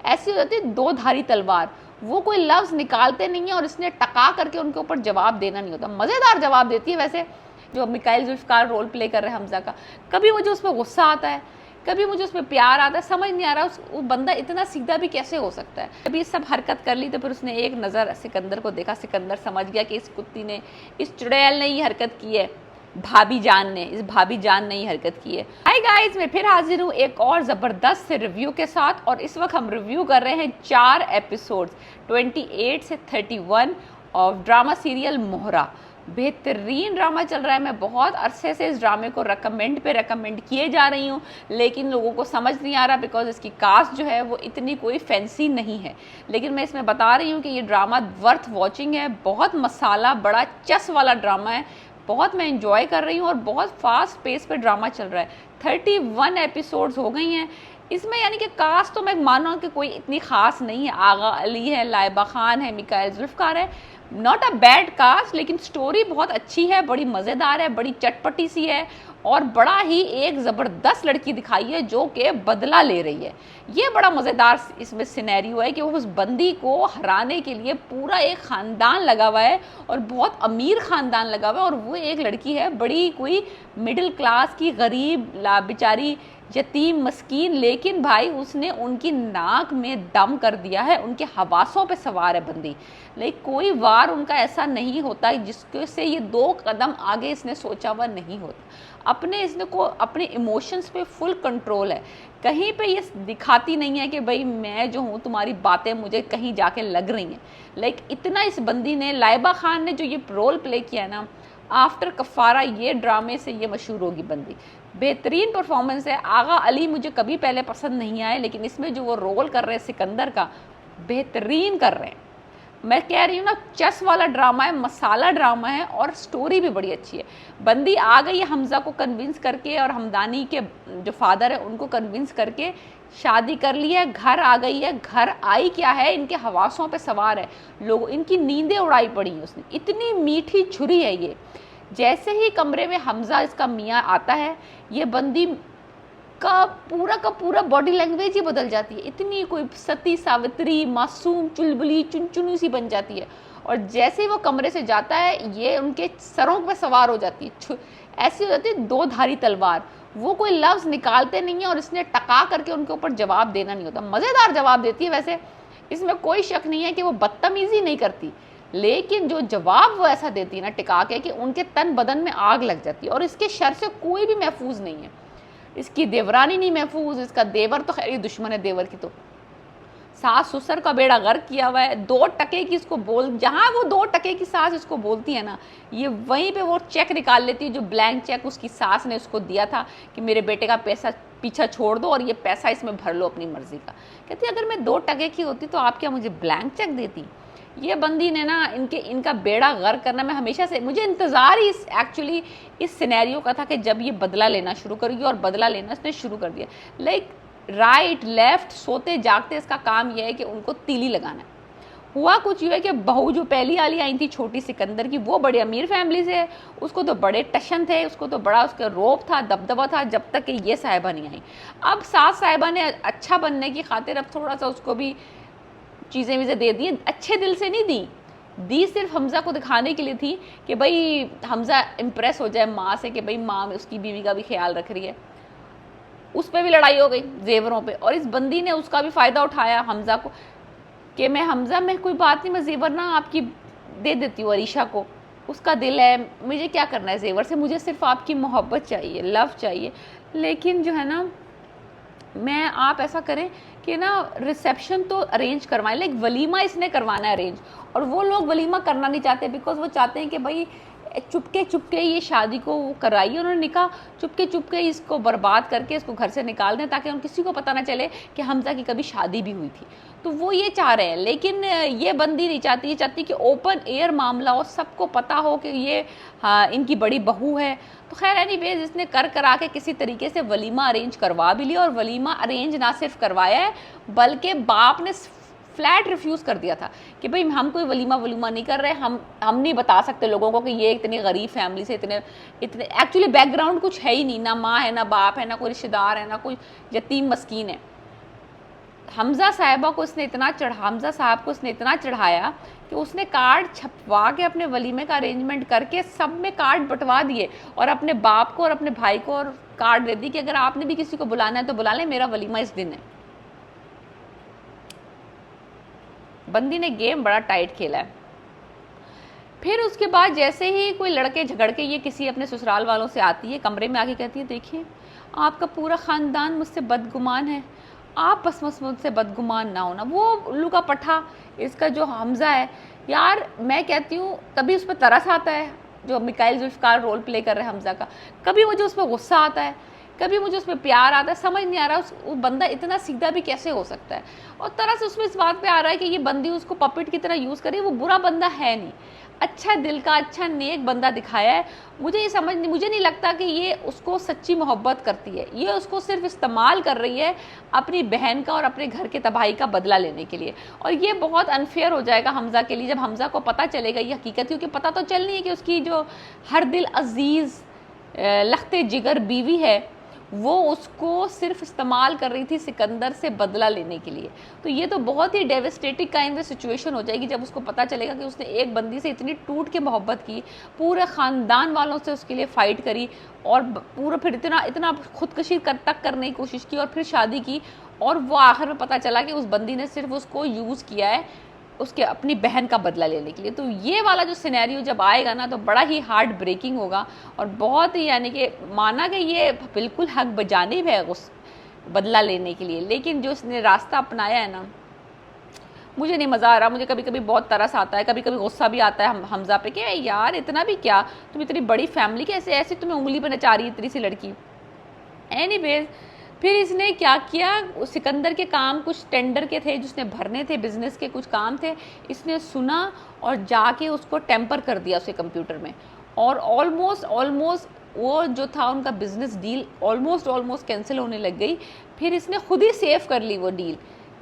ऐसी हो जाती है दो धारी तलवार, वो कोई लफ्ज़ निकालते नहीं है और इसने टका करके उनके ऊपर जवाब देना नहीं होता। मज़ेदार जवाब देती है वैसे जो मिकाइल जुल्फ़िकार रोल प्ले कर रहे हैं हमज़ा का। कभी मुझे उसमें गुस्सा आता है, कभी मुझे उसमें प्यार आता है, समझ नहीं आ रहा वो बंदा इतना सीधा भी कैसे हो सकता है। कभी सब हरकत कर ली तो फिर उसने एक नज़र सिकंदर को देखा, सिकंदर समझ गया कि इस कुत्ती ने, इस चुड़ैल ने ये हरकत की है, भाभी जान ने, इस भाभी जान ने ये हरकत की है। हाय गाइस, मैं फिर हाजिर हूँ एक और ज़बरदस्त से रिव्यू के साथ, और इस वक्त हम रिव्यू कर रहे हैं 4 एपिसोड्स 28 से 31 ऑफ ड्रामा सीरियल मोहरा। बेहतरीन ड्रामा चल रहा है। मैं बहुत अरसे से इस ड्रामे को रेकमेंड किए जा रही हूँ, लेकिन लोगों को समझ नहीं आ रहा बिकॉज इसकी कास्ट जो है वो इतनी कोई फैंसी नहीं है। लेकिन मैं इसमें बता रही हूँ कि ये ड्रामा वर्थ वॉचिंग है। बहुत मसाला, बड़ा चस वाला ड्रामा है। बहुत मैं इंजॉय कर रही हूँ और बहुत फास्ट पेस पे ड्रामा चल रहा है। 31 एपिसोड्स हो गई हैं इसमें, यानी कि कास्ट तो मैं मानो कि कोई इतनी ख़ास नहीं है। आगा अली है, लाइबा खान है, मिकाइल जुल्फ़िकार है। नॉट अ बैड कास्ट, लेकिन स्टोरी बहुत अच्छी है, बड़ी मज़ेदार है, बड़ी चटपटी सी है, और बड़ा ही एक ज़बरदस्त लड़की दिखाई है जो कि बदला ले रही है। ये बड़ा मज़ेदार इसमें सिनेरियो है कि वो उस बंदी को हराने के लिए पूरा एक ख़ानदान लगा हुआ है, और बहुत अमीर ख़ानदान लगा हुआ है, और वो एक लड़की है बड़ी कोई मिडिल क्लास की, गरीब बेचारी यतीम मस्कीन, लेकिन भाई उसने उनकी नाक में दम कर दिया है, उनके हवासों पे सवार है बंदी। लेकिन कोई वार उनका ऐसा नहीं होता जिसके से ये 2 कदम आगे इसने सोचा हुआ नहीं होता। इसने को अपने इमोशंस पे फुल कंट्रोल है। कहीं पे ये दिखाती नहीं है कि भाई मैं जो हूँ, तुम्हारी बातें मुझे कहीं जाके लग रही हैं। लेकिन इतना इस बंदी ने, लाइबा खान ने जो ये रोल प्ले किया है ना, आफ्टर कफ़ारा ये ड्रामे से ये मशहूर होगी बंदी। बेहतरीन परफॉर्मेंस है। आगा अली मुझे कभी पहले पसंद नहीं आए, लेकिन इसमें जो वो रोल कर रहे हैं सिकंदर का, बेहतरीन कर रहे हैं। मैं कह रही हूँ ना, चस वाला ड्रामा है, मसाला ड्रामा है, और स्टोरी भी बड़ी अच्छी है। बंदी आ गई है हमज़ा को कन्विंस करके, और हमदानी के जो फादर है उनको कन्विंस करके शादी कर ली है, घर आ गई है। घर आई क्या है, इनके हवासों पे सवार है, लोग इनकी नींदें उड़ाई पड़ी हैं उसने। इतनी मीठी छुरी है ये। जैसे ही कमरे में हमज़ा इसका मियाँ आता है, ये बंदी का पूरा बॉडी लैंग्वेज ही बदल जाती है। इतनी कोई सती सावित्री, मासूम, चुलबुली, चुनचुनी सी बन जाती है, और जैसे ही वो कमरे से जाता है ये उनके सरों पे सवार हो जाती है। ऐसी हो जाती है 2 धारी तलवार, वो कोई लफ्ज़ निकालते नहीं है और इसने टका करके उनके ऊपर जवाब देना नहीं होता। मज़ेदार जवाब देती है वैसे, इसमें कोई शक नहीं है कि वो बदतमीज़ी नहीं करती, लेकिन जो जवाब वो ऐसा देती है ना टिका के, कि उनके तन बदन में आग लग जाती है। और इसके शर से कोई भी महफूज नहीं है। इसकी देवरानी नहीं महफूज, इसका देवर तो खैर दुश्मन है देवर की, तो सास ससुर का बेड़ा गर्क किया हुआ है। 2 टके की इसको जहाँ वो 2 टके की सास इसको बोलती है ना, ये वहीं पे वो चेक निकाल लेती है, जो ब्लैंक चेक उसकी सास ने उसको दिया था कि मेरे बेटे का पैसा पीछा छोड़ दो और ये पैसा इसमें भर लो अपनी मर्जी का। कहती अगर मैं 2 टके की होती तो आप क्या मुझे ब्लैंक चेक देती। ये बंदी ने ना इनका बेड़ा गर्क करना, मैं हमेशा से, मुझे इंतज़ार ही एक्चुअली इस सिनेरियो का था कि जब ये बदला लेना शुरू करेगी, और बदला लेना इसने शुरू कर दिया। लाइक राइट लेफ्ट सोते जागते इसका काम यह है कि उनको तीली लगाना है। हुआ कुछ ये है कि बहू जो पहली वाली आई थी छोटी सिकंदर की, वो बड़े अमीर फैमिली से है, उसको तो बड़े टशन थे, उसको तो बड़ा उसका रोब था, दबदबा था, जब तक कि ये साहिबा नहीं आई। अब सास साहिबा ने अच्छा बनने की खातिर अब थोड़ा सा उसको भी चीज़ें वीज़ें दे दी, अच्छे दिल से नहीं दी सिर्फ हमज़ा को दिखाने के लिए थी कि भाई हमज़ा इम्प्रेस हो जाए माँ से कि भाई माँ उसकी बीवी का भी ख्याल रख रही है। उस पर भी लड़ाई हो गई जेवरों पे, और इस बंदी ने उसका भी फ़ायदा उठाया हमज़ा को कि मैं हमज़ा में कोई बात नहीं, मैं जेवर ना आपकी दे देती हूँ अरीशा को, उसका दिल है, मुझे क्या करना है जेवर से, मुझे सिर्फ आपकी मोहब्बत चाहिए, लव चाहिए। लेकिन जो है ना, मैं आप ऐसा करें कि ना रिसेप्शन तो अरेंज करवाएं, लाइक वलीमा इसने करवाना है अरेंज, और वो लोग वलीमा करना नहीं चाहते बिकॉज वो चाहते हैं कि भाई चुपके ये शादी को वो कराइए। उन्होंने निकाह चुपके इसको बर्बाद करके इसको घर से निकाल दें, ताकि उन किसी को पता ना चले कि हमज़ा की कभी शादी भी हुई थी। तो वो ये चाह रहे हैं, लेकिन ये बंदी नहीं चाहती, ये चाहती कि ओपन एयर मामला हो, सबको पता हो कि ये इनकी बड़ी बहू है। तो खैर एनीवेज इसने करा के किसी तरीके से वलीमा अरेंज करवा भी लिया, और वलीमा अरेंज ना सिर्फ करवाया है बल्कि बाप ने फ्लैट रिफ्यूज़ कर दिया था कि भाई हम कोई वलीमा नहीं कर रहे, हम नहीं बता सकते लोगों को कि ये इतनी गरीब फैमिली से इतने एक्चुअली बैकग्राउंड कुछ है ही नहीं, ना माँ है, ना बाप है, ना कोई रिश्तेदार है, ना कोई यतीम मस्कीन है। हमज़ा साहब को उसने इतना चढ़ाया कि उसने कार्ड छपवा के अपने वलीमे का अरेंजमेंट करके सब में कार्ड बंटवा दिए और अपने बाप को और अपने भाई को और कार्ड दे दी कि अगर आपने भी किसी को बुलाना है तो बुला लें, मेरा वलीमा इस दिन है। बंदी ने गेम बड़ा टाइट खेला है। फिर उसके बाद जैसे ही कोई लड़के झगड़ के ये किसी अपने ससुराल वालों से आती है, कमरे में आके कहती है देखिए आपका पूरा ख़ानदान मुझसे बदगुमान है, आप बस मुझसे बदगुमान ना होना। वो उल्लू का पट्ठा इसका जो हमज़ा है यार, मैं कहती हूँ कभी उस पर तरस आता है जो मिकाइल जुल्फ़िकार रोल प्ले कर रहे हैं हमज़ा का, कभी मुझे उस पर गुस्सा आता है, कभी मुझे उसमें प्यार आता है। समझ नहीं आ रहा वो बंदा इतना सीधा भी कैसे हो सकता है। और तरह से उसमें इस बात पे आ रहा है कि ये बंदी उसको पपेट की तरह यूज़ करे। वो बुरा बंदा है नहीं, अच्छा दिल का अच्छा नेक बंदा दिखाया है। मुझे नहीं लगता कि ये उसको सच्ची मोहब्बत करती है। ये उसको सिर्फ इस्तेमाल कर रही है अपनी बहन का और अपने घर के तबाही का बदला लेने के लिए। और ये बहुत अनफेयर हो जाएगा हमज़ा के लिए जब हमज़ा को पता चलेगा ये हकीकत, क्योंकि पता तो चल नहीं है कि उसकी जो हर दिल अजीज़ लख्ते जिगर बीवी है वो उसको सिर्फ इस्तेमाल कर रही थी सिकंदर से बदला लेने के लिए। तो ये तो बहुत ही डेविस्टेटिंग काइंड ऑफ सिचुएशन हो जाएगी जब उसको पता चलेगा कि उसने एक बंदी से इतनी टूट के मोहब्बत की, पूरे ख़ानदान वालों से उसके लिए फ़ाइट करी और पूरा फिर इतना खुदकशी तक करने की कोशिश की और फिर शादी की, और वो आखिर में पता चला कि उस बंदी ने सिर्फ उसको यूज़ किया है उसके अपनी बहन का बदला लेने के लिए। तो ये वाला जो सिनेरियो जब आएगा ना तो बड़ा ही हार्ट ब्रेकिंग होगा और बहुत ही यानी कि माना कि ये बिल्कुल हक बजानिब है उस बदला लेने के लिए, लेकिन जो उसने रास्ता अपनाया है ना मुझे नहीं मज़ा आ रहा। मुझे कभी कभी बहुत तरस आता है, कभी कभी गुस्सा भी आता है हमज़ा पे कि यार इतना भी क्या, तुम इतनी बड़ी फैमिली कैसे ऐसे तुम्हें उंगली पर नचा रही है इतनी सी लड़की। एनीवेज फिर इसने क्या किया, सिकंदर के काम कुछ टेंडर के थे जिसने भरने थे, बिजनेस के कुछ काम थे, इसने सुना और जाके उसको टेम्पर कर दिया उसके कंप्यूटर में। और ऑलमोस्ट वो जो था उनका बिजनेस डील ऑलमोस्ट कैंसिल होने लग गई। फिर इसने खुद ही सेव कर ली वो डील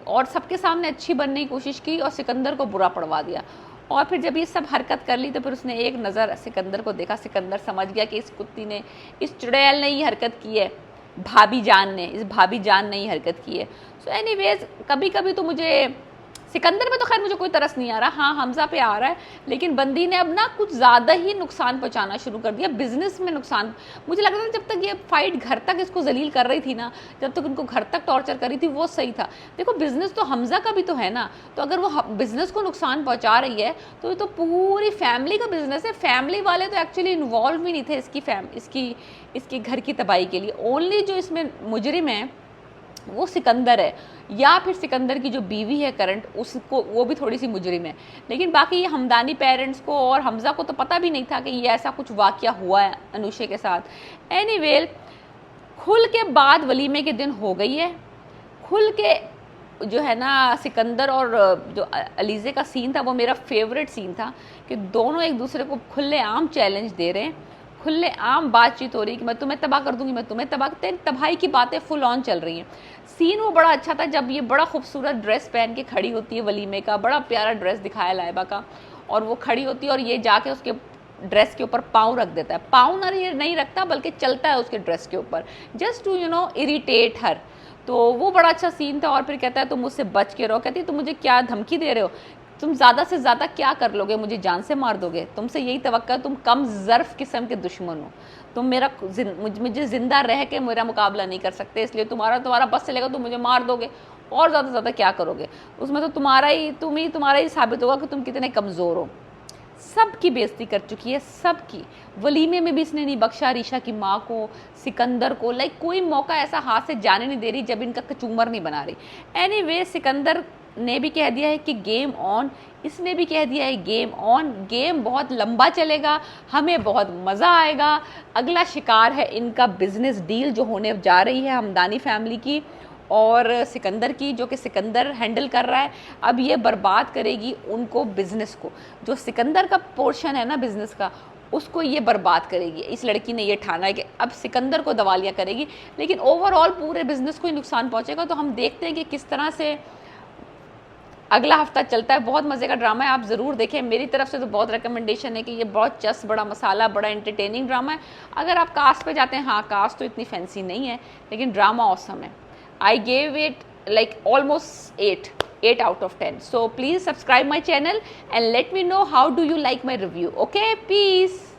और सबके सामने अच्छी बनने की कोशिश की और सिकंदर को बुरा पड़वा दिया। और फिर जब ये सब हरकत कर ली तो फिर उसने एक नज़र सिकंदर को देखा। सिकंदर समझ गया कि इस कुत्ती ने, इस चुड़ैल ने ये हरकत की है, इस भाभी जान ने ही हरकत की है। सो एनीवेज कभी कभी तो मुझे सिकंदर में तो खैर मुझे कोई तरस नहीं आ रहा, हाँ हमज़ा पे आ रहा है, लेकिन बंदी ने अब ना कुछ ज़्यादा ही नुकसान पहुंचाना शुरू कर दिया, बिजनेस में नुकसान। मुझे लग रहा था जब तक ये फाइट घर तक इसको जलील कर रही थी ना, जब तक उनको घर तक टॉर्चर कर रही थी वो सही था। देखो बिजनेस तो हमज़ा का भी तो है ना, तो अगर वो बिजनेस को नुकसान पहुँचा रही है तो ये तो पूरी फैमिली का बिजनेस है। फैमिली वाले तो एक्चुअली इन्वॉल्व भी नहीं थे इसकी घर की तबाही के लिए। ओनली जो इसमें मुजरिम है वो सिकंदर है, या फिर सिकंदर की जो बीवी है करंट उसको, वो भी थोड़ी सी मुजरिम है। लेकिन बाकी ये हमदानी पेरेंट्स को और हमज़ा को तो पता भी नहीं था कि ये ऐसा कुछ वाक़या हुआ है अनुषे के साथ। एनीवेल खुल के बाद वलीमे के दिन हो गई है, खुल के जो है ना सिकंदर और जो अलीज़े का सीन था वो मेरा फेवरेट सीन था कि दोनों एक दूसरे को खुलेआम चैलेंज दे रहे हैं, खुलेआम बातचीत हो रही है कि मैं तुम्हें तबाह कर दूंगी, मैं तुम्हें तबाही की बातें फुल ऑन चल रही हैं। सीन वो बड़ा अच्छा था जब ये बड़ा खूबसूरत ड्रेस पहन के खड़ी होती है वलीमे का, बड़ा प्यारा ड्रेस दिखाया लाइबा का, और वो खड़ी होती है और ये जाके उसके ड्रेस के ऊपर पाँव रख देता है। पाँव नहीं रखता बल्कि चलता है उसके ड्रेस के ऊपर, जस्ट टू इरिटेट हर। तो वो बड़ा अच्छा सीन था। और फिर कहता है तुम मुझसे बच के रहो। कहती है तुम मुझे क्या धमकी दे रहे हो, तुम ज़्यादा से ज़्यादा क्या कर लोगे, मुझे जान से मार दोगे, तुमसे यही तवक्का, तुम कम ज़र्फ किस्म के दुश्मन हो, तुम मुझे ज़िंदा रह के मेरा मुकाबला नहीं कर सकते, इसलिए तुम्हारा बस चलेगा तुम मुझे मार दोगे, और ज़्यादा से ज़्यादा क्या करोगे, उसमें तो तुम्हारा ही साबित होगा कि तुम कितने कमज़ोर हो। सबकी बेइज्जती कर चुकी है, सबकी। वलीमे में भी इसने नहीं बख्शा, रीशा की माँ को, सिकंदर को, लाइक कोई मौका ऐसा हाथ से जाने नहीं दे रही जब इनका कचूमर नहीं बना रही। एनीवे सिकंदर ने भी कह दिया है कि गेम ऑन, इसने भी कह दिया है गेम ऑन। गेम बहुत लंबा चलेगा, हमें बहुत मज़ा आएगा। अगला शिकार है इनका बिजनेस डील जो होने जा रही है हमदानी फैमिली की और सिकंदर की, जो कि सिकंदर हैंडल कर रहा है। अब ये बर्बाद करेगी उनको, बिज़नेस को, जो सिकंदर का पोर्शन है ना बिज़नेस का, उसको ये बर्बाद करेगी। इस लड़की ने ये ठाना है कि अब सिकंदर को दवालिया करेगी, लेकिन ओवरऑल पूरे बिज़नेस को ही नुकसान पहुँचेगा। तो हम देखते हैं कि किस तरह से अगला हफ्ता चलता है। बहुत मज़े का ड्रामा है, आप ज़रूर देखें। मेरी तरफ से तो बहुत रिकमेंडेशन है कि ये बहुत चस, बड़ा मसाला, बड़ा एंटरटेनिंग ड्रामा है। अगर आप कास्ट पे जाते हैं, हाँ कास्ट तो इतनी फैंसी नहीं है, लेकिन ड्रामा ऑसम है। I gave it like almost 8 out of 10. So please subscribe my channel and let me know how do you like my review. Okay, peace.